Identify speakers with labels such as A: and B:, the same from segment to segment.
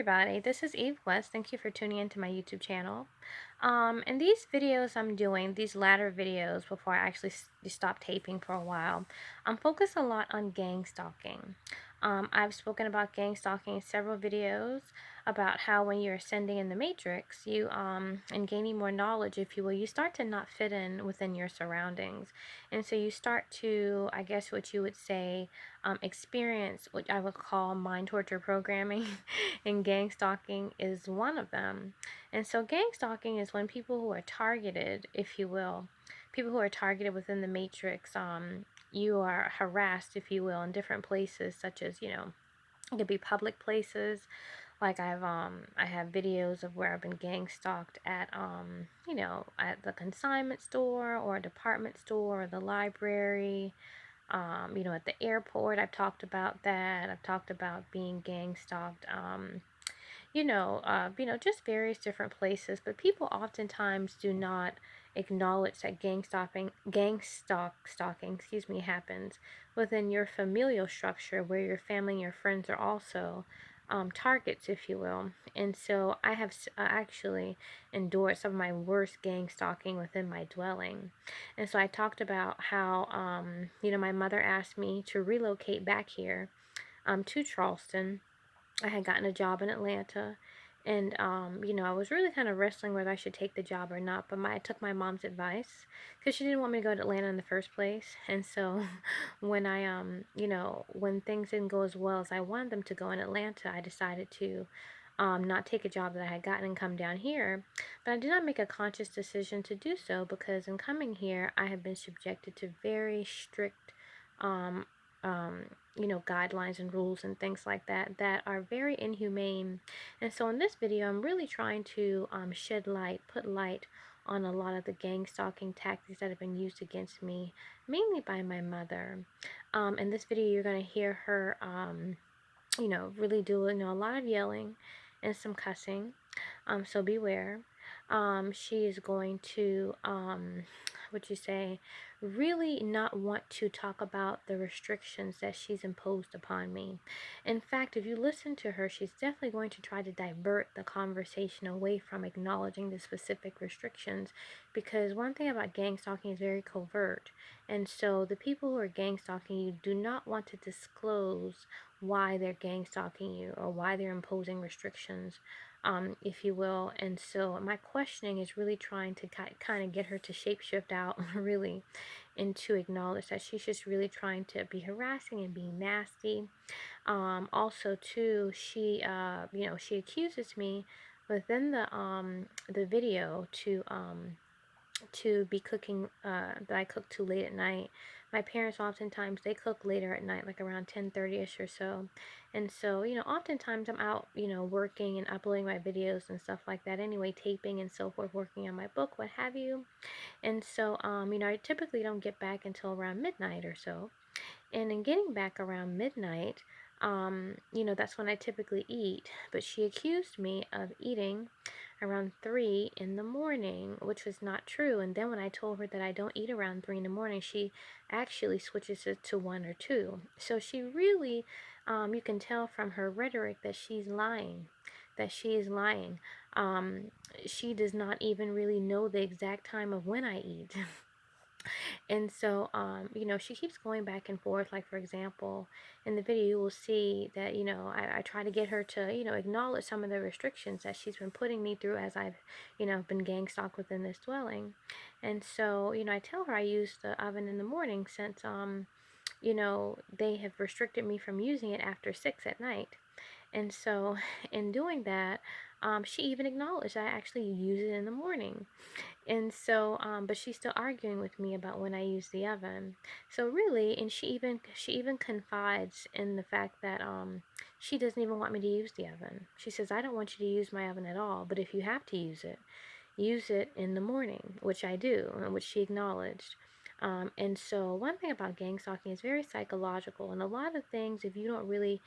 A: everybody, this is Eve West. Thank you for tuning into my YouTube channel. In these videos I'm doing, these latter videos before I actually stop taping for a while, I'm focused a lot on gang stalking. I've spoken about gang stalking in several videos about how when you're ascending in the matrix, you and gaining more knowledge, if you will, you start to not fit in within your surroundings. And so you start to, I guess what you would say, experience what I would call mind torture programming. And gang stalking is one of them. And so gang stalking is when people who are targeted, if you will, people who are targeted within the matrix, you are harassed, if you will, in different places, such as, it could be public places. Like I have videos of where I've been gang stalked at at the consignment store or a department store or the library. At the airport, I've talked about that. I've talked about being gang stalked. Just various different places. But people oftentimes do not acknowledge that stalking, happens within your familial structure, where your family and your friends are also targets, if you will. And so I have actually endured some of my worst gang stalking within my dwelling. And so I talked about how, my mother asked me to relocate back here to Charleston. I had gotten a job in Atlanta, and I was really kind of wrestling whether I should take the job or not. But I took my mom's advice because she didn't want me to go to Atlanta in the first place. And so when when things didn't go as well as I wanted them to go in Atlanta, I decided to not take a job that I had gotten and come down here. But I did not make a conscious decision to do so, because in coming here, I have been subjected to very strict um, um, guidelines and rules and things like that that are very inhumane. And so in this video, I'm really trying to shed light, put light on a lot of the gang stalking tactics that have been used against me, mainly by my mother. In this video, you're going to hear her, really do, a lot of yelling and some cussing. So beware. She is going to, what you say, really not want to talk about the restrictions that she's imposed upon me. In fact, if you listen to her, she's definitely going to try to divert the conversation away from acknowledging the specific restrictions, because one thing about gang stalking is very covert. And so the people who are gang stalking you do not want to disclose why they're gang stalking you or why they're imposing restrictions, if you will. And so my questioning is really trying to kind of get her to shapeshift out, really, and to acknowledge that she's just really trying to be harassing and being nasty. Also, too, she accuses me within the video to be cooking, that I cook too late at night. My parents oftentimes, they cook later at night, like around 10:30ish or so. And so, oftentimes I'm out, working and uploading my videos and stuff like that anyway, taping and so forth, working on my book, what have you. And so, I typically don't get back until around midnight or so. And in getting back around midnight, that's when I typically eat. But she accused me of eating around 3 in the morning, which was not true. And then when I told her that I don't eat around 3 in the morning, she actually switches it to 1 or 2. So she really, you can tell from her rhetoric that she's lying. That she is lying. Um, she does not even really know the exact time of when I eat. And so, she keeps going back and forth. Like, for example, in the video, you will see that, I try to get her to, acknowledge some of the restrictions that she's been putting me through as I've, been gang stalked within this dwelling. And so, I tell her I use the oven in the morning since, they have restricted me from using it after 6 at night. And so, in doing that, she even acknowledged I actually use it in the morning. And so, but she's still arguing with me about when I use the oven. So really, and she even confides in the fact that she doesn't even want me to use the oven. She says, I don't want you to use my oven at all, but if you have to use it in the morning, which I do, and which she acknowledged. And so one thing about gang stalking is very psychological, and a lot of things, if you don't really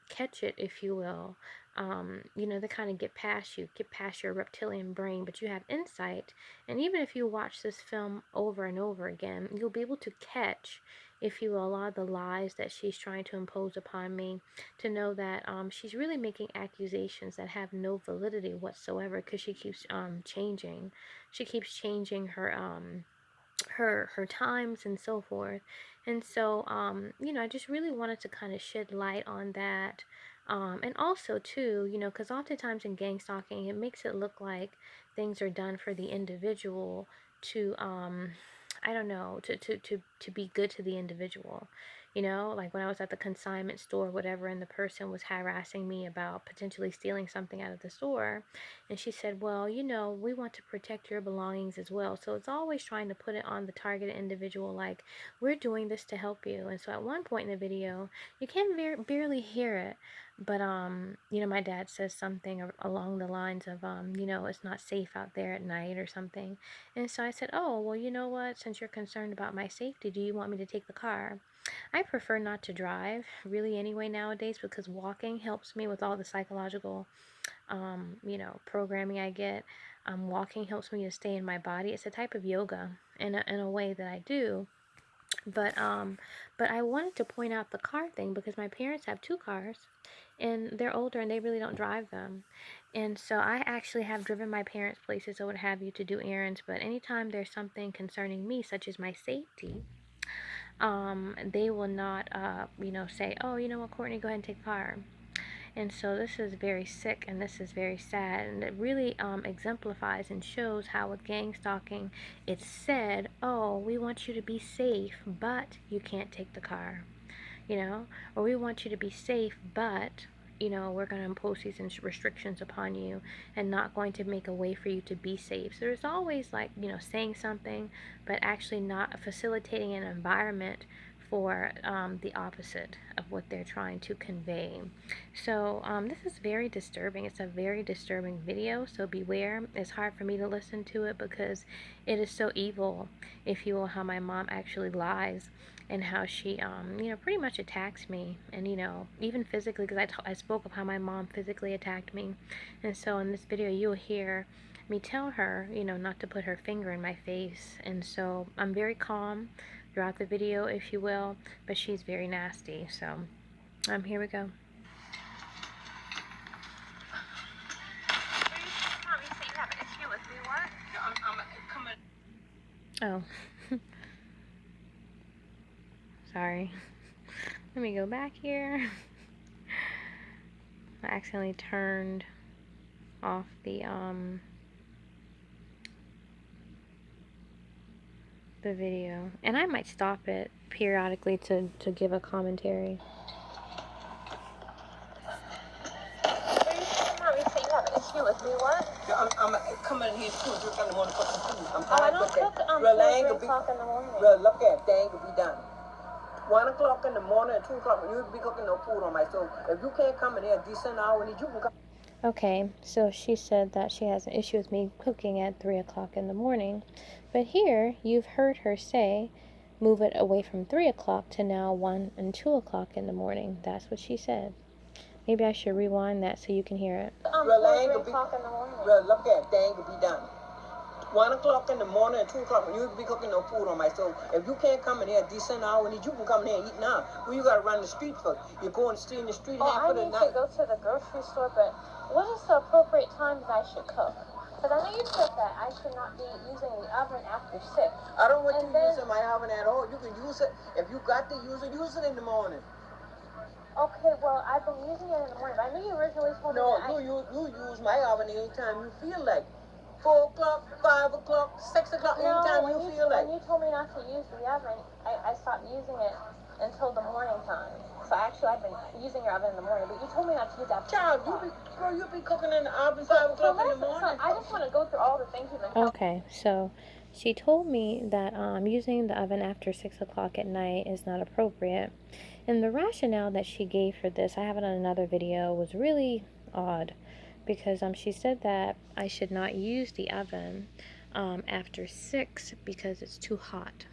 A: catch it, if you will, they kind of get past your reptilian brain, but you have insight. And even if you watch this film over and over again, you'll be able to catch if you will, a lot of the lies that she's trying to impose upon me, to know that she's really making accusations that have no validity whatsoever, because she keeps changing. She keeps changing her times and so forth. And so I just really wanted to kind of shed light on that. And also too, because oftentimes in gang stalking, it makes it look like things are done for the individual to I don't know, to be good to the individual. Like when I was at the consignment store, whatever, and the person was harassing me about potentially stealing something out of the store. And she said, well, we want to protect your belongings as well. So it's always trying to put it on the targeted individual, like, we're doing this to help you. And so at one point in the video, you can barely hear it. But, my dad says something along the lines of, it's not safe out there at night or something. And so I said, oh, well, you know what? Since you're concerned about my safety, do you want me to take the car? I prefer not to drive, really, anyway, nowadays, because walking helps me with all the psychological programming I get. Walking helps me to stay in my body. It's a type of yoga in a way that I do. But I wanted to point out the car thing because my parents have 2 cars and they're older and they really don't drive them. And so I actually have driven my parents places or what have you to do errands, but anytime there's something concerning me, such as my safety, they will not, say, oh, you know what, Courtney, go ahead and take the car. And so this is very sick and this is very sad. And it really exemplifies and shows how with gang stalking, it's said, oh, we want you to be safe, but you can't take the car. Or we want you to be safe, but we're going to impose these restrictions upon you and not going to make a way for you to be safe. So there's always like, saying something, but actually not facilitating an environment for the opposite of what they're trying to convey. So this is very disturbing. It's a very disturbing video, so beware. It's hard for me to listen to it because it is so evil, if you will, how my mom actually lies and how she, pretty much attacks me. And, even physically, because I spoke of how my mom physically attacked me. And so in this video, you'll hear me tell her, not to put her finger in my face. And so I'm very calm throughout the video, if you will, but she's very nasty. So here we go. Oh. Sorry. Let me go back here. I accidentally turned off the video. And I might stop it periodically to give a commentary. With me, what? Yeah, I'm coming here at 2 o'clock in the morning for some food. I'm high, I don't cook 2 o'clock in the morning. Well, look at they ain't gonna be done. 1 o'clock in the morning and 2 o'clock, you'll be cooking no food on my stove. If you can't come in here a decent hour, you can come. Okay, so she said that she has an issue with me cooking at 3 o'clock in the morning. But here, you've heard her say, move it away from 3 o'clock to now 1 and 2 o'clock in the morning. That's what she said. Maybe I should rewind that so you can hear it. Well, 3 o'clock in the morning. Well, look at they ain't gonna be done. 1 o'clock in the morning and 2 o'clock, you'll be cooking no food on my stove. If you can't come in here a decent hour, you can come in here and eat now. Well, you gotta run the street for. You go and stay in the street half of the night. I need to go to the grocery store, but what is the appropriate time that I should cook? Because I know you said that I should not be using the oven after 6. I don't want you using my oven at all. You can use it. If you got to use it in the morning. Okay, well, I've been using it in the morning, but I knew you originally told me that. No, you use my oven anytime you feel like. 4 o'clock, 5 o'clock, 6 o'clock, anytime you feel like. When you told me not to use the oven, I stopped using it until the morning time. So actually, I've been using your oven in the morning, but you told me not to use that. Child, you'll be cooking in the oven 5 o'clock in the morning. I just want to go through all the things you've been telling me. Okay, so she told me that using the oven after 6 o'clock at night is not appropriate. And the rationale that she gave for this, I have it on another video, was really odd. Because she said that I should not use the oven after 6 because it's too hot.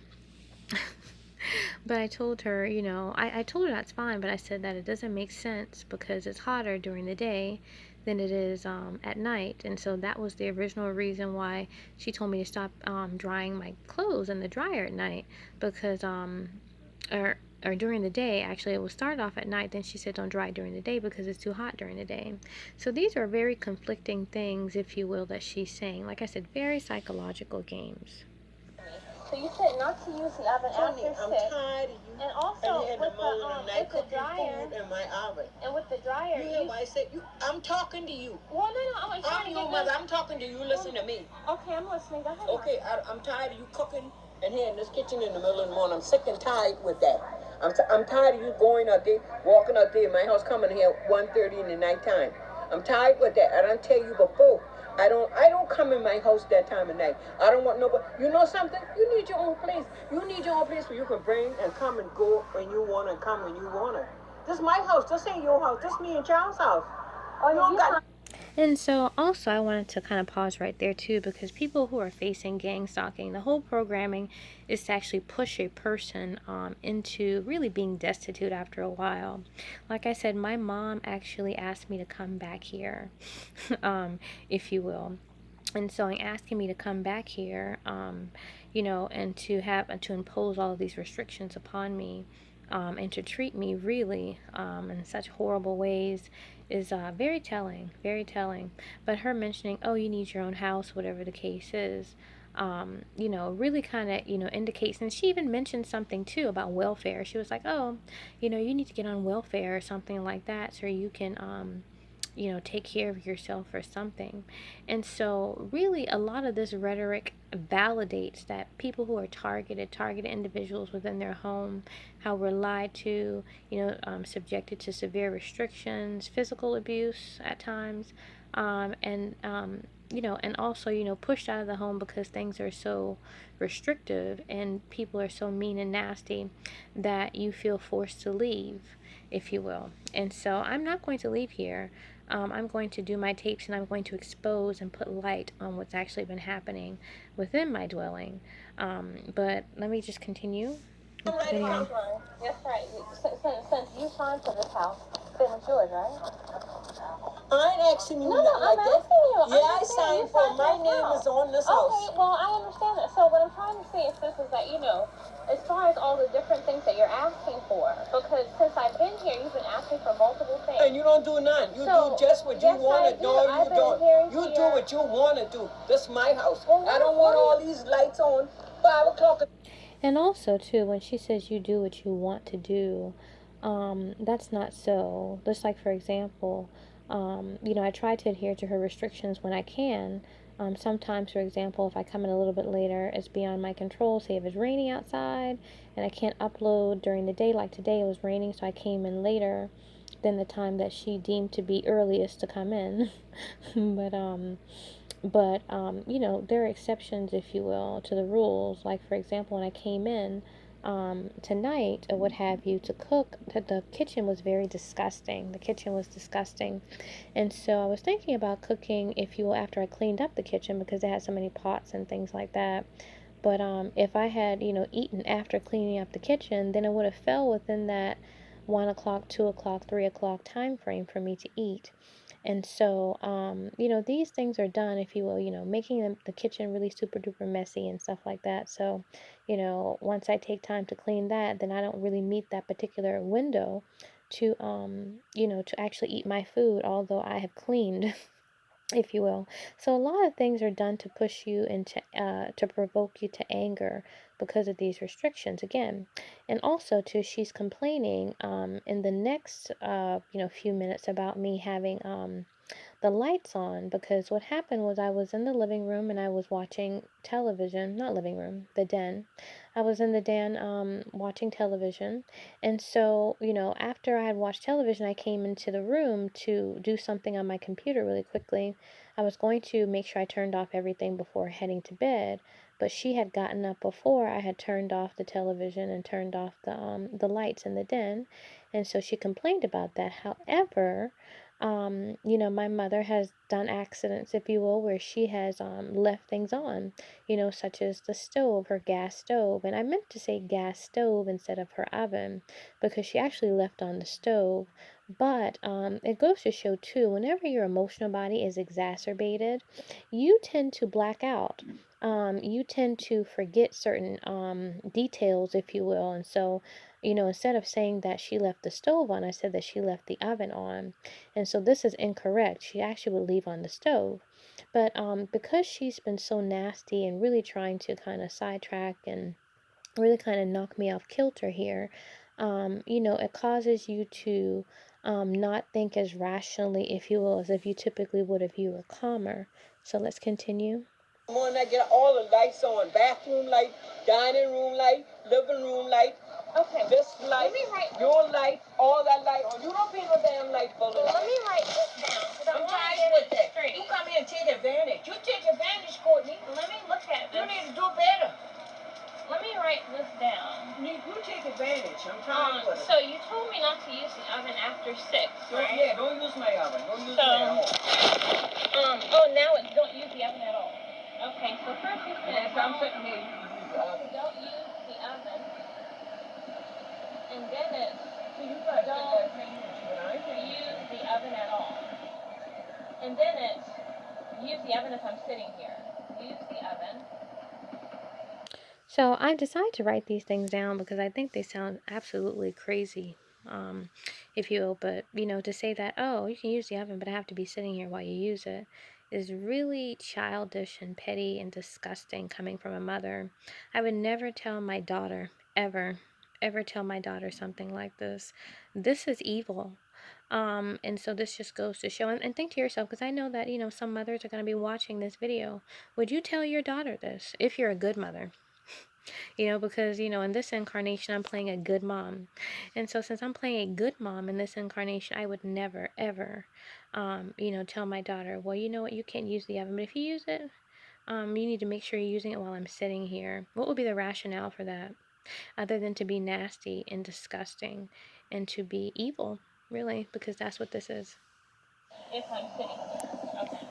A: But I told her, I told her that's fine, but I said that it doesn't make sense because it's hotter during the day than it is at night. And so that was the original reason why she told me to stop drying my clothes in the dryer at night, because or or during the day. Actually, it will start off at night. Then she said don't dry during the day because it's too hot during the day. So these are very conflicting things, if you will, that she's saying. Like I said, very psychological games. So you said not to use the oven
B: Tony,
A: after
B: I'm
A: 6.
B: tired of you.
A: And also
B: And
A: with
B: the middle of the night
A: with the
B: cooking
A: dryer
B: food in my oven.
A: and with the dryer.
B: You hear what I said? I'm talking to you.
A: Well, no, I'm trying to
B: your
A: get
B: mother. I'm talking to you. Listen to me.
A: Okay, I'm listening. Go ahead.
B: Okay, I'm tired of you cooking and here in this kitchen in the middle of the morning. I'm sick and tired with that. I'm tired of you going out there, walking out there in my house, coming here at 1:30 in the nighttime. I'm tired with that. I don't tell you before. I don't come in my house that time of night. I don't want nobody. You know something? You need your own place. You need your own place where you can bring and come and go when you want to come when you want to. This is my house. This ain't your house. This is me and Charles' house. Oh, you don't got.
A: And so, also, I wanted to kind of pause right there too, because people who are facing gang stalking, the whole programming is to actually push a person into really being destitute after a while. Like I said, my mom actually asked me to come back here, if you will. And so, in asking me to come back here, and to impose all of these restrictions upon me, and to treat me really in such horrible ways is very telling, very telling. But her mentioning, oh, you need your own house, whatever the case is, really kind of, indicates, and she even mentioned something too about welfare. She was like, oh, you need to get on welfare or something like that so you can, take care of yourself or something. And so, really, a lot of this rhetoric validates that people who are targeted individuals within their home, how we're lied to, subjected to severe restrictions, physical abuse at times, and also, pushed out of the home because things are so restrictive and people are so mean and nasty that you feel forced to leave, if you will. And so, I'm not going to leave here. I'm going to do my tapes and I'm going to expose and put light on what's actually been happening within my dwelling. But let me just continue with the video. That's right. Since you signed for this house, then it's yours, right?
B: I ain't asking you
A: No,
B: nothing
A: I'm
B: like that.
A: asking you.
B: Yeah, I signed for it. My name is on this house.
A: Okay, well, I understand that. So what I'm trying to say is this, is that, as far as all the different things that you're asking for, because since I've been here, you've been asking for multiple things.
B: And you don't do none. You do just what you want to do. No, you don't. You do what you want to do. This is my house. Well, I don't want all these lights on 5 o'clock.
A: And also, too, when she says you do what you want to do, that's not so. Just like, for example, I try to adhere to her restrictions when I can. Sometimes, for example, if I come in a little bit later, it's beyond my control. Say if it's raining outside and I can't upload during the day, like today it was raining, so I came in later than the time that she deemed to be earliest to come in. but there are exceptions, if you will, to the rules. Like, for example, when I came in tonight or what have you to cook, the kitchen was very disgusting. The kitchen was disgusting. And so I was thinking about cooking, if you will, after I cleaned up the kitchen because it had so many pots and things like that. But if I had, eaten after cleaning up the kitchen, then it would have fell within that 1 o'clock, 2 o'clock, 3 o'clock time frame for me to eat. And so, these things are done, if you will, making the kitchen really super duper messy and stuff like that. So, once I take time to clean that, then I don't really meet that particular window to actually eat my food, although I have cleaned. If you will. So a lot of things are done to push you into, to provoke you to anger because of these restrictions again. And also too, she's complaining in the next, few minutes about me having the lights on, because what happened was I was in the living room and I was watching television, not living room, the den. I was in the den watching television. And so, after I had watched television, I came into the room to do something on my computer really quickly. I was going to make sure I turned off everything before heading to bed, but she had gotten up before I had turned off the television and turned off the lights in the den. And so she complained about that. However, my mother has done accidents, if you will, where she has left things on, such as the stove, her gas stove. And I meant to say gas stove instead of her oven because she actually left on the stove. But it goes to show, too, whenever your emotional body is exacerbated, you tend to black out. You tend to forget certain details, if you will. And so instead of saying that she left the stove on, I said that she left the oven on. And so this is incorrect. She actually would leave on the stove. But because she's been so nasty and really trying to kind of sidetrack and really kind of knock me off kilter here, it causes you to not think as rationally, if you will, as if you typically would if you were calmer. So let's continue.
B: Morning, I get all the lights on: bathroom light, dining room light, living room light. Okay. This light, your light, all that light on. You don't pay no damn light bill. Well, let me write this down. I'm tired with that. Straight. You come here and take advantage. You take advantage, Courtney. Let me look at this. You need to do better. Let me write this down. You take advantage. I'm tired with it. So you told me not to use the oven after 6, right? Yeah, don't use my oven. Don't use my oven. Now don't use the oven at all. Okay, so first you said I'm sitting here. Don't use the oven, and then it's don't use the oven at all, and then it's use the oven if I'm sitting here. Use the oven.
A: So I decided to write these things down because I think they sound absolutely crazy, if you will. But, to say that, oh, you can use the oven, but I have to be sitting here while you use it, is really childish and petty and disgusting coming from a mother. I would never tell my daughter, ever tell my daughter something like this. This is evil. And so this just goes to show, and think to yourself, because I know that, some mothers are going to be watching this video. Would you tell your daughter this if you're a good mother? Because, in this incarnation, I'm playing a good mom. And so since I'm playing a good mom in this incarnation, I would never, ever, tell my daughter, well, you know what, you can't use the oven, but if you use it, you need to make sure you're using it while I'm sitting here. What would be the rationale for that? Other than to be nasty and disgusting and to be evil, really, because that's what this is.
B: If I'm sitting here. Okay.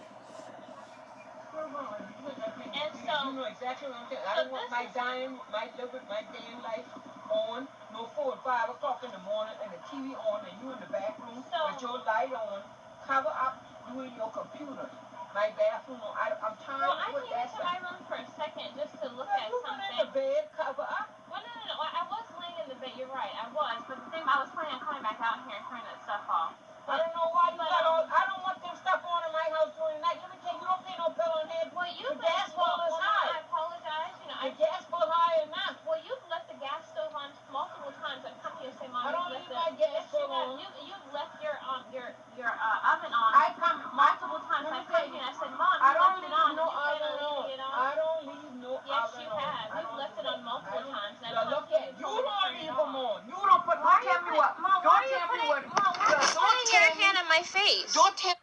B: And so, you know exactly what I'm saying. I don't want my damn light on, no 4 and 5 o'clock in the morning, and the TV on, and you in the bathroom with your light on. Cover up, you in your computer. My bathroom on. I'm tired. Well, I came into my room for a second just to look at something. You in the bed, cover up. Well, no. I was laying in the bed. You're right, I was. But the thing, I was planning on coming back out here and turning that stuff off. I don't know why you got all. I don't want them stuff on in my house during the night. Let me tell you, you don't pay no bill on head. Well, the gas bill is high. I apologize. The gas bill high enough. Well, you've left the gas stove on multiple times. I've come here and say, Mom, I don't leave my gas stove on. You've left your oven on. I come multiple times. I've come here and I said, Mom, you left it on. No oven on. I don't leave no oven on. Yes, you have. You've left it on multiple times. Now look at you. Don't leave them on. You don't put. Don't tell me what. Mom, don't tell me what. Don't tell your hand in my face. Don't tell.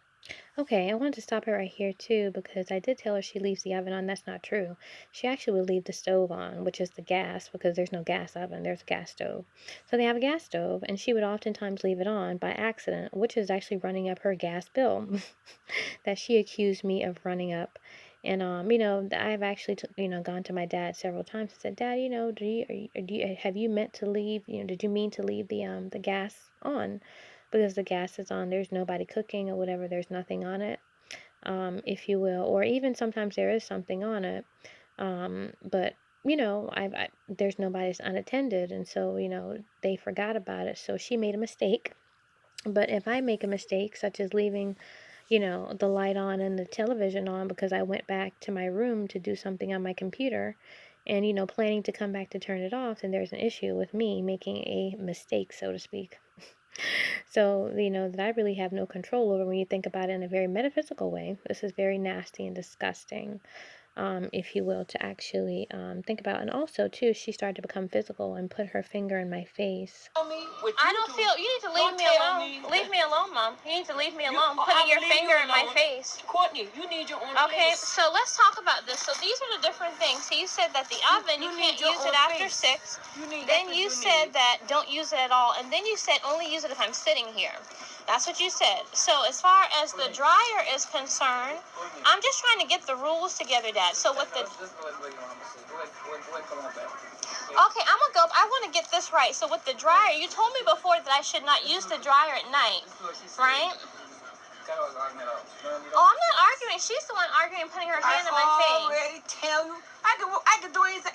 A: Okay, I wanted to stop it right here too because I did tell her she leaves the oven on. That's not true. She actually would leave the stove on, which is the gas, because there's no gas oven, there's a gas stove. So they have a gas stove, and she would oftentimes leave it on by accident, which is actually running up her gas bill that she accused me of running up. And I've actually gone to my dad several times and said, Dad, have you meant to leave? Did you mean to leave the gas on? Because the gas is on, there's nobody cooking or whatever, there's nothing on it, if you will, or even sometimes there is something on it, but there's nobody's unattended, and so they forgot about it. So she made a mistake. But if I make a mistake, such as leaving the light on and the television on because I went back to my room to do something on my computer and planning to come back to turn it off, then there's an issue with me making a mistake, so to speak. So, that I really have no control over when you think about it in a very metaphysical way. This is very nasty and disgusting, if you will, to actually think about. And also, too, she started to become physical and put her finger in my face.
B: I don't feel. You need to leave me alone. Leave me alone, Mom. You need to leave me alone. Putting your finger in my face. Courtney, you need your own space. Okay, so let's talk about this. So these are the different things. So you said that the oven, you can't use it after 6. Then you said that don't use it at all. And then you said only use it if I'm sitting here. That's what you said. So as far as the dryer is concerned, I'm just trying to get the rules together, Dad. So with the... Okay, I'm gonna go. I want to get this right. So with the dryer, you told me before that I should not use the dryer at night, right? Oh, I'm not arguing. She's the one arguing, putting her hand in my face. I already tell you. I can do anything.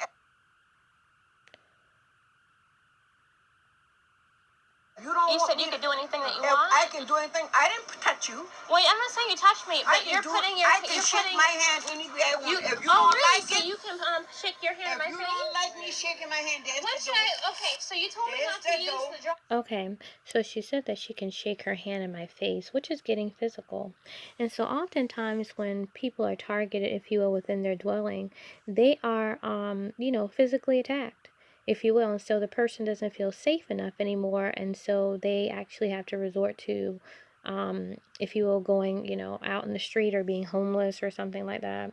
B: can do anything. I didn't touch you.
A: Wait, I'm not saying you touched me, but you're putting your.
B: I can shake my hand anywhere I want. If you don't
A: really?
B: like
A: So
B: it,
A: you can shake your hand in my
B: if you
A: face?
B: don't like me shaking my hand, there's
A: When
B: the
A: should
B: door.
A: Okay, so you told me
B: There's
A: not to
B: the
A: use
B: door.
A: the jar. Okay, so she said that she can shake her hand in my face, which is getting physical. And so oftentimes when people are targeted, if you will, within their dwelling, they are, physically attacked, if you will. And so the person doesn't feel safe enough anymore. And so they actually have to resort to, if you will, going, out in the street or being homeless or something like that.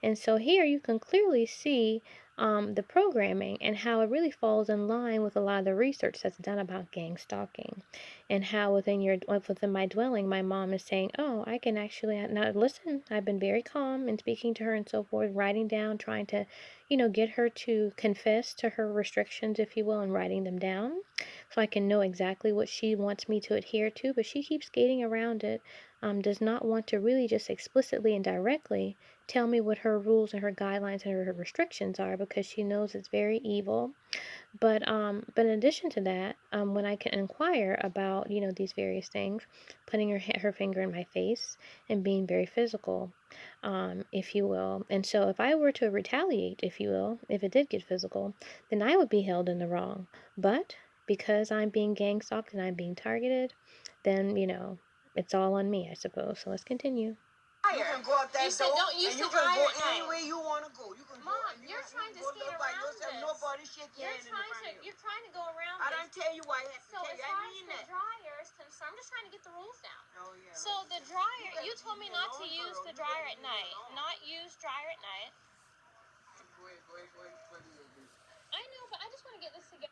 A: And so here you can clearly see the programming and how it really falls in line with a lot of the research that's done about gang stalking, and how within my dwelling, my mom is saying, "Oh, I can actually now listen. I've been very calm and speaking to her and so forth, writing down, trying to, get her to confess to her restrictions, if you will, and writing them down, so I can know exactly what she wants me to adhere to. But she keeps skating around it. Does not want to really just explicitly and directly tell me what her rules and her guidelines and her restrictions are, because she knows it's very evil. But in addition to that, when I can inquire about, these various things, putting her finger in my face and being very physical, if you will. And so if I were to retaliate, if you will, if it did get physical, then I would be held in the wrong. But because I'm being gang stalked and I'm being targeted, then, it's all on me, I suppose. So let's continue.
B: You can go out that door, don't use and you can go anywhere you want to go. You can
A: Mom,
B: go and
A: you're trying to skate
B: by
A: around
B: yourself.
A: this.
B: Nobody shake your hand in front of you.
A: You're trying to go around
B: I
A: this.
B: don't tell you why I have to
A: So
B: tell
A: as
B: you. I
A: far as
B: mean
A: the
B: that.
A: dryer is concerned, I'm just trying to get the rules down.
B: Oh, yeah.
A: So the dryer, you told me not to use the dryer at night. Not use dryer at night. Go ahead. I know, but I just want to get this together.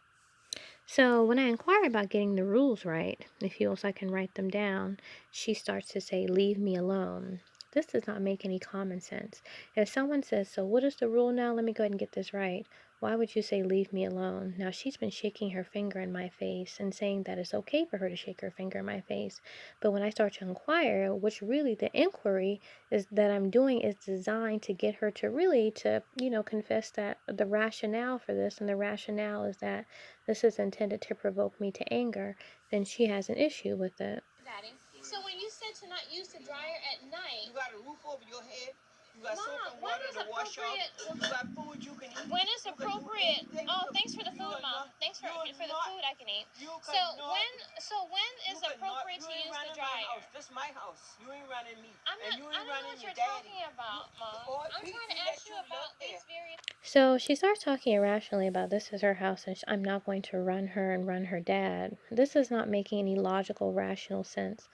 A: So when I inquire about getting the rules right, if you will, so I can write them down, she starts to say, "Leave me alone." This does not make any common sense. If someone says, "So what is the rule now? Let me go ahead and get this right." Why would you say, "Leave me alone"? Now she's been shaking her finger in my face and saying that it's okay for her to shake her finger in my face. But when I start to inquire, which really the inquiry is that I'm doing is designed to get her to really confess that the rationale for this, and the rationale is that this is intended to provoke me to anger, then she has an issue with it. Daddy, so when you said to not use the dryer at night,
B: You got a roof over your head. You got
A: Mom,
B: soap and
A: when
B: water
A: is
B: to wash off.
A: appropriate?
B: You got food you can eat.
A: When is
B: You can do
A: appropriate?
B: anything.
A: Oh, thanks for the food, Mom. Thanks for the food I can eat. When is appropriate to use the dryer?
B: This is my house. You ain't running me.
A: I'm not.
B: And you
A: I
B: ain't
A: don't know
B: running
A: what
B: your
A: you're
B: daddy.
A: talking about, Mom. I'm trying to ask you about these various. So she starts talking irrationally about this is her house and I'm not going to run her and run her dad. This is not making any logical, rational sense.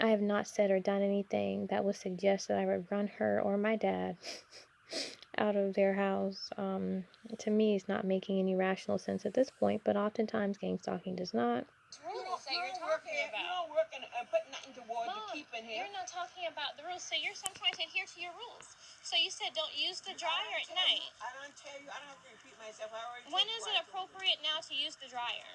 A: I have not said or done anything that would suggest that I would run her or my dad out of their house. To me, it's not making any rational sense at this point, but oftentimes gang stalking does not. Rules that you're talking about.
B: You don't work and put nothing towards the keeping here.
A: You're not talking about the rules. So I'm trying to adhere to your rules. So you said don't use the dryer at night.
B: I don't tell you. I don't have to repeat myself. I already
A: When is it appropriate now to use the dryer?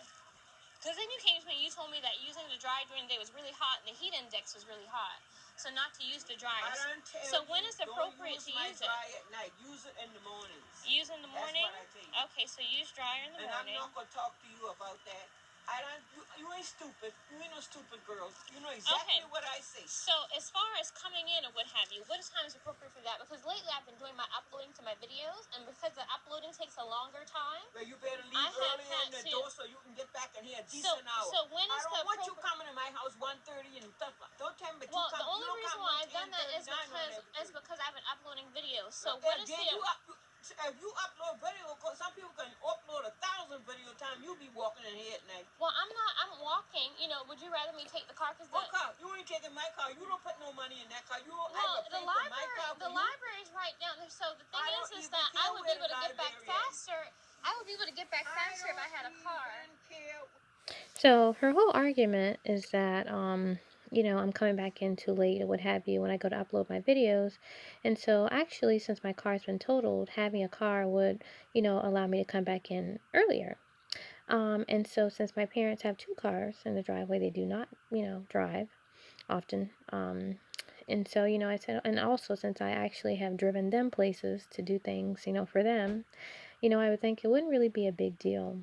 A: Because then you came to me and you told me that using the dryer during the day was really hot and the heat index was really hot. So not to use the dryer.
B: I don't tell
A: so
B: you,
A: when is it appropriate to use it?
B: Dryer at night. Use it in the mornings.
A: Use in the morning?
B: That's what I tell you.
A: Okay, so use dryer in the morning.
B: And I'm not going to talk to you about that. I don't. You ain't stupid. You ain't no stupid girl. You know exactly what I say.
A: So as far as coming in and what have you, what time is appropriate for that? Because lately I've been doing my uploading to my videos, and because the uploading takes a longer time,
B: well, you better leave early in the door so you can get back in here a decent hour.
A: So when is
B: I don't want you coming to my house 1:30 and stuff. Don't tell me, but
A: well,
B: you come.
A: the only reason why I've done that is because I've been uploading videos. So what is the
B: if you upload video, because some people can upload 1,000 video time, you be walking in here at night.
A: Well, I'm not. I'm walking. Would you rather me take the car?
B: What car? You ain't taking my car. You don't put no money in that car.
A: The library is right down there. So the thing is that I would be able to get back faster. I would be able to get back faster if I had a car. So her whole argument is that I'm coming back in too late or what have you when I go to upload my videos. And so actually, since my car's been totaled, having a car would, allow me to come back in earlier. And so since my parents have two cars in the driveway, they do not, drive often. And so, I said, and also since I actually have driven them places to do things, for them, I would think it wouldn't really be a big deal.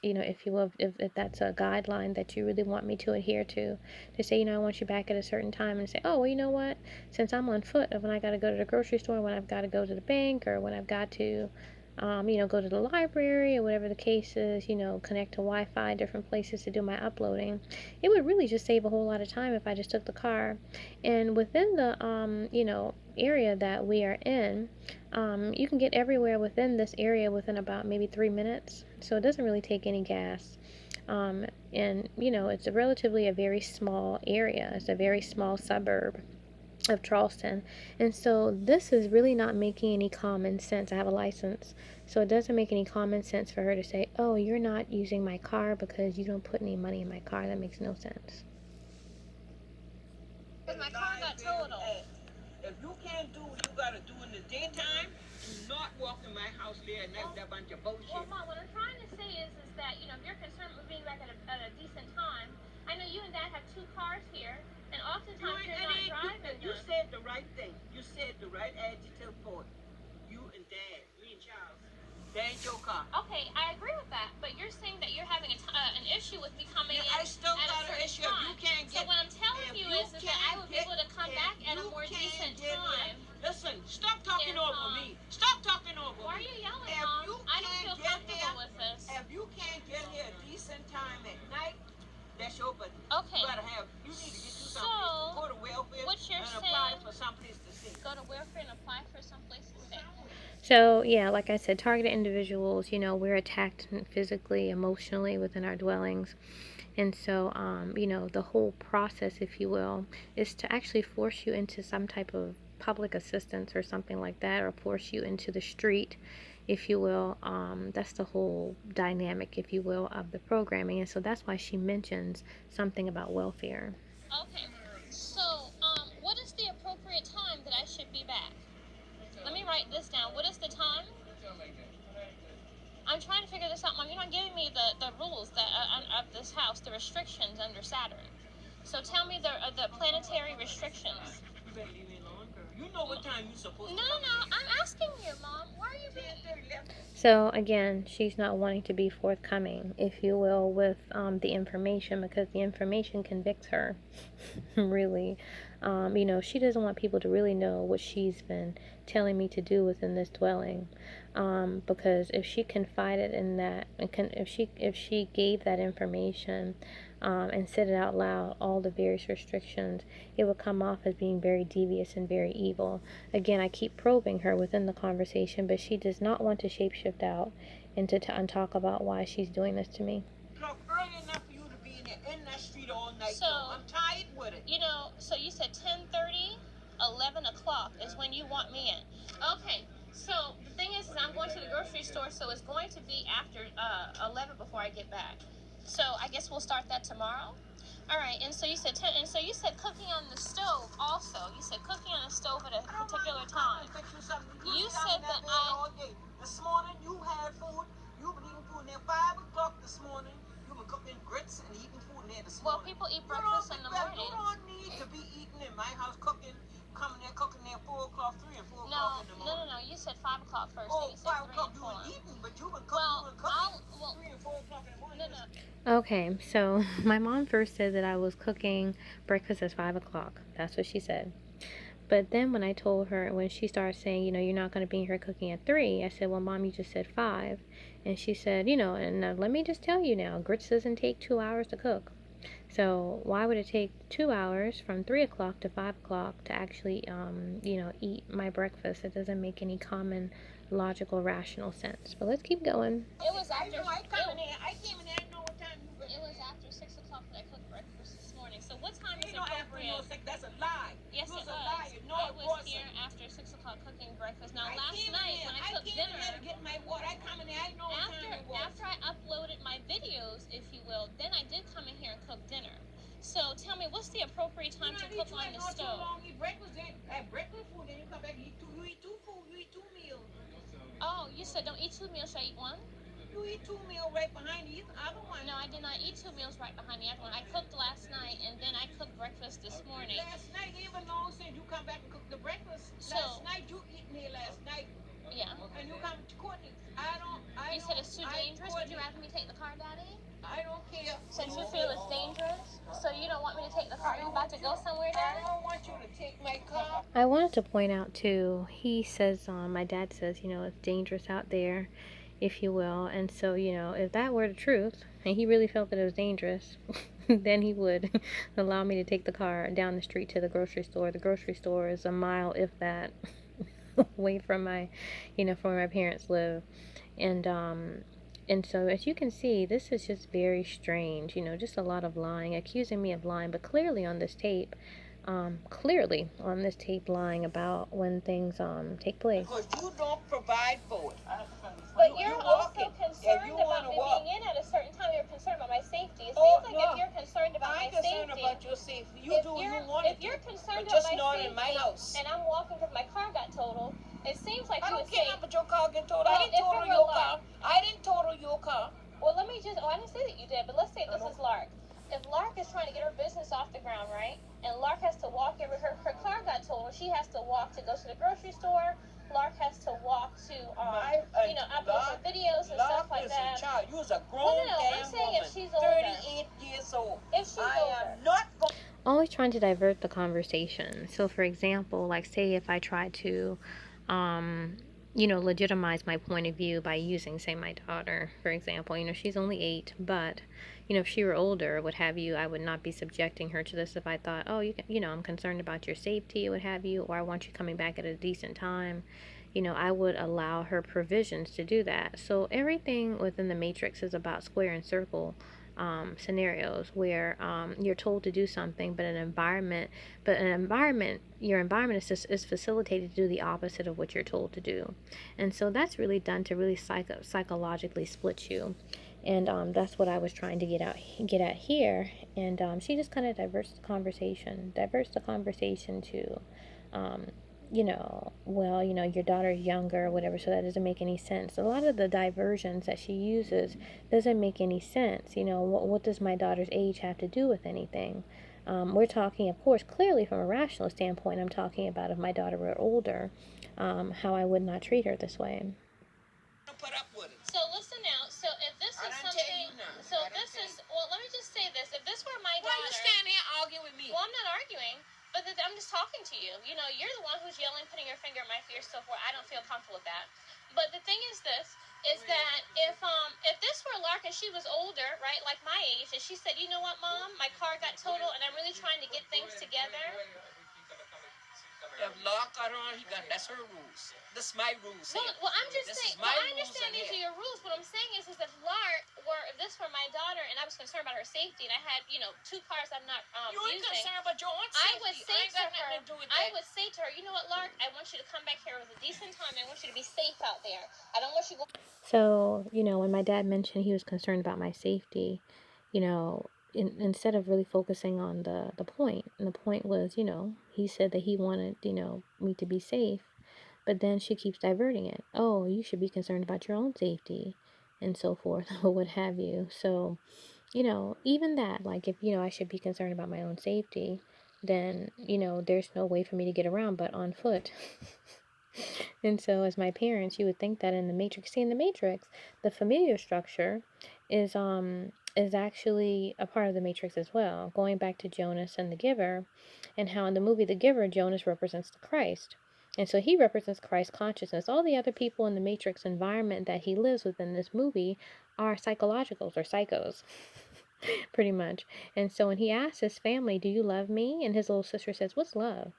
A: if you will, if that's a guideline that you really want me to adhere to say, I want you back at a certain time, and say, oh, well, you know what? Since I'm on foot, when I got to go to the grocery store, when I've got to go to the bank, or when I've got to, go to the library, or whatever the case is, connect to Wi Fi, different places to do my uploading, it would really just save a whole lot of time if I just took the car. And within the, area that we are in, you can get everywhere within this area within about maybe 3 minutes. So it doesn't really take any gas. And, it's a very small area, it's a very small suburb of Charleston. And so this is really not making any common sense. I have a license. So it doesn't make any common sense for her to say, oh, you're not using my car because you don't put any money in my car. That makes no sense.
B: Because my car got totaled. If you can't do what you gotta do in the daytime, do not walk in my house there and that's a bunch of bullshit. Well, Mom, what I'm trying to say is that, if you're concerned with being back at a decent time, I know you and Dad have two cars here, and oftentimes you're not driving. You said the right thing. You said the right adjective for it. You and Dad, me and Charles. That ain't your car. Okay, I agree with that, but you're saying that you're having an issue with me coming in I still at got a certain issue. Time. If you can't get, so what I'm telling you is that I would be able to come back at a more decent time. Listen, stop talking over me. Stop talking over me. Why are you yelling, Mom? I don't feel comfortable with this. If you can't get here a decent time at night, that's your business. Okay. You need to get you someplace to go to welfare what you're and apply for someplace to stay. Go to welfare and apply for someplace to stay.
A: So, yeah, like I said, targeted individuals, we're attacked physically, emotionally within our dwellings. And so, the whole process, if you will, is to actually force you into some type of public assistance or something like that, or force you into the street, if you will. That's the whole dynamic, if you will, of the programming. And so that's why she mentions something about welfare.
B: Okay. So, what is the appropriate time that I should be back? Let me write this down. What is the time? I'm trying to figure this out, Mom. You're not giving me the rules that of this house, the restrictions under Saturn. So tell me the planetary restrictions. You better leave me alone, girl. You know what time you're supposed to. No, no, I'm asking you, Mom. Why are you being?
A: So again, she's not wanting to be forthcoming, if you will, with the information, because the information convicts her. Really, she doesn't want people to really know what she's been telling me to do within this dwelling, because if she confided in that, and if she gave that information, and said it out loud, all the various restrictions, it would come off as being very devious and very evil. Again, I keep probing her within the conversation, but she does not want to shapeshift out and to and talk about why she's doing this to me.
B: Early enough for you to be in that street all night. So I'm tired with it. So you said 10:30, 11 o'clock is when you want me in. Okay. So the thing is I'm going to the grocery store, so it's going to be after 11 before I get back. So I guess we'll start that tomorrow. All right, and so you said cooking on the stove also. You said cooking on the stove at a particular time. You said that this morning you had food. You've been eating food at 5 o'clock this morning. You've been cooking grits and eating food in there this morning. Well, people eat breakfast in the morning. You don't need to be eating in my house coming there cooking there 4 o'clock, 3 and 4 o'clock in the morning. No. You said 5 o'clock first. Oh, you said 5 o'clock you were eating, but you've been cooking 3 and 4 o'clock in the morning. No.
A: Okay, so my mom first said that I was cooking breakfast at 5 o'clock. That's what she said. But then when I told her, when she started saying, you're not going to be here cooking at 3, I said, well, Mom, you just said 5. And she said, and let me just tell you now, grits doesn't take 2 hours to cook. So why would it take 2 hours from 3 o'clock to 5 o'clock to actually, eat my breakfast? It doesn't make any common, logical, rational sense. But let's keep going.
B: It was after. I came in there. I know what time you were. It was after 6 o'clock that I cooked breakfast this morning. So what time is appropriate? That's a lie. Yes, it was. I was here after 6 o'clock cooking breakfast. Now last night when I cooked dinner, after I uploaded my videos, if you will, then I did come in here and cook dinner. So tell me, what's the appropriate time to cook on the stove? Eat breakfast, have breakfast food, then you come back and eat two food. You eat 2 meals. Oh, you said don't eat 2 meals. Should I eat one? You eat 2 meals right behind the other one. No, I did not eat 2 meals right behind the other one. I cooked last night, and then I cooked breakfast this morning. Last night, even though since you come back and cook the breakfast, last night you eating here last night. Yeah. And you come to Courtney. I
A: You said it's too dangerous. Would you rather me take the car, Daddy?
B: I don't care.
A: Since you feel it's dangerous, so you don't want me to take the car? You about to go somewhere, Daddy?
B: I don't want you to take my car.
A: I wanted to point out too, he says, my dad says, it's dangerous out there, if you will. And so, if that were the truth, and he really felt that it was dangerous, then he would allow me to take the car down the street to the grocery store. The grocery store is a mile, if that, away from from where my parents live. And so, as you can see, this is just very strange, just a lot of lying, accusing me of lying, but clearly on this tape lying about when things take place.
B: Because you don't provide for it.
A: But you're also concerned about me being in at a certain time. You're concerned about my safety. It seems like if you're concerned about my safety.
B: I'm concerned about your safety. You do what you want to do.
A: If you're concerned
B: but
A: about
B: just
A: my
B: not
A: safety,
B: in my house.
A: and I'm walking because my car got totaled, it seems like you would say.
B: I don't care about your car getting totaled. I didn't total your car. I didn't total your car.
A: Well, let me just. Oh, I didn't say that you did, but let's say this is Lark. If Lark is trying to get her business off the ground, right? And Lark has to walk her car got totaled. She has to walk to go to the grocery store. Lark has to walk to, upload some videos and stuff like that.
B: Child. You was a grown
A: I'm saying
B: woman,
A: if she's older.
B: 38 years old.
A: If she's older.
B: I am not going.
A: Always trying to divert the conversation. So, for example, like say if I try to, legitimize my point of view by using, say, my daughter, for example. She's only 8, but, if she were older, what have you, I would not be subjecting her to this if I thought, oh, I'm concerned about your safety, what have you, or I want you coming back at a decent time. I would allow her provisions to do that. So everything within the matrix is about square and circle scenarios where you're told to do something, but your environment is facilitated to do the opposite of what you're told to do, and so that's really done to really psychologically split you, and that's what I was trying to get at here, and she just kind of diverts the conversation to your daughter's younger or whatever, so that doesn't make any sense. A lot of the diversions that she uses doesn't make any sense. What does my daughter's age have to do with anything? We're talking, of course, clearly from a rational standpoint. I'm talking about if my daughter were older, how I would not treat her this way.
B: Put up with it.
A: So listen now. So if this is something, well, let me just say this. If this were my daughter,
B: why you stand here arguing with me?
A: Well, I'm not arguing, but I'm just talking to you. You're the one who's yelling, putting your finger in my face, so forth. I don't feel comfortable with that. But the thing is this, is that if this were Lark and she was older, right, like my age, and she said, you know what, Mom, my car got totaled and I'm really trying to get things together.
B: If Lark got on, that's her rules. This is my rules.
A: Well, I'm just saying. Well, I understand these are your rules. What I'm saying is if if this were my daughter and I was concerned about her safety, and I had, 2 cars I'm not
B: you ain't
A: using,
B: concerned about your own safety.
A: I would say to her, you know what, Lark, I want you to come back here with a decent time. I want you to be safe out there. I don't want you going. So, when my dad mentioned he was concerned about my safety, instead of really focusing on the point, and the point was, he said that he wanted, me to be safe, but then she keeps diverting it. Oh, you should be concerned about your own safety, and so forth, or what have you. So, even that, like, if, I should be concerned about my own safety, then, there's no way for me to get around but on foot. And so, as my parents, you would think that in the Matrix, the familiar structure is actually a part of the Matrix as well. Going back to Jonas and the Giver, and how in the movie The Giver, Jonas represents the Christ. And so he represents Christ consciousness. All the other people in the Matrix environment that he lives within this movie are psychologicals or psychos, pretty much. And so when he asks his family, do you love me? And his little sister says, what's love?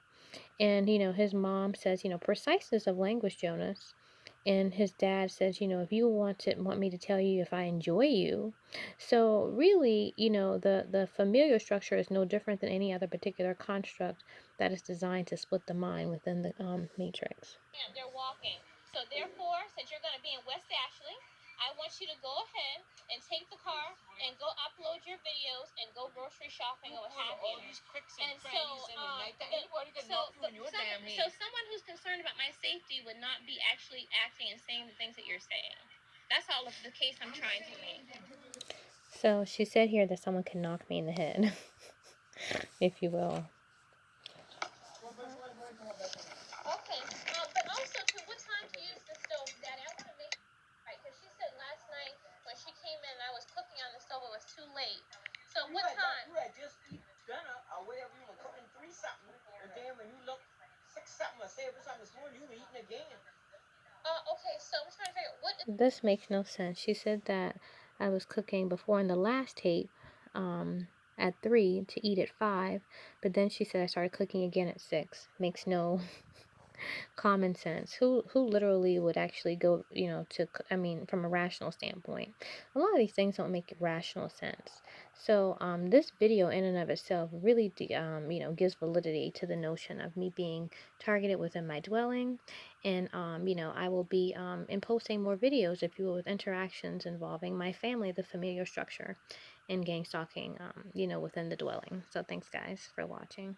A: And, his mom says, preciseness of language, Jonas. And his dad says, if you want me to tell you if I enjoy you. So really, the familiar structure is no different than any other particular construct that is designed to split the mind within the matrix. Yeah, they're walking. So therefore, since you're going to be in West Ashley, I want you to go ahead and take the car and go upload your videos and go grocery shopping or what have you. And so, so someone who's concerned about my safety would not be actually acting and saying the things that you're saying. That's all of the case I'm trying to make. So she said here that someone can knock me in the head, if you will. Okay, but also, what time to use the stove, Daddy? I want to make right because she said last when she came in, I was cooking on the stove. It was too late. So what time?
B: You had just eat dinner or whatever. You were cooking 3 something, and then when you look 6 something or 7 something this morning, you were eating again.
A: Okay, so I'm trying to figure out what. This makes no sense. She said that I was cooking before in the last tape, at 3 to eat at 5, but then she said I started cooking again at 6. Makes no common sense. Who literally would actually go, to, I mean, from a rational standpoint, a lot of these things don't make rational sense. So this video in and of itself really gives validity to the notion of me being targeted within my dwelling. And I will be posting more videos, if you will, with interactions involving my family, the familiar structure, and gang stalking, within the dwelling. So thanks guys for watching.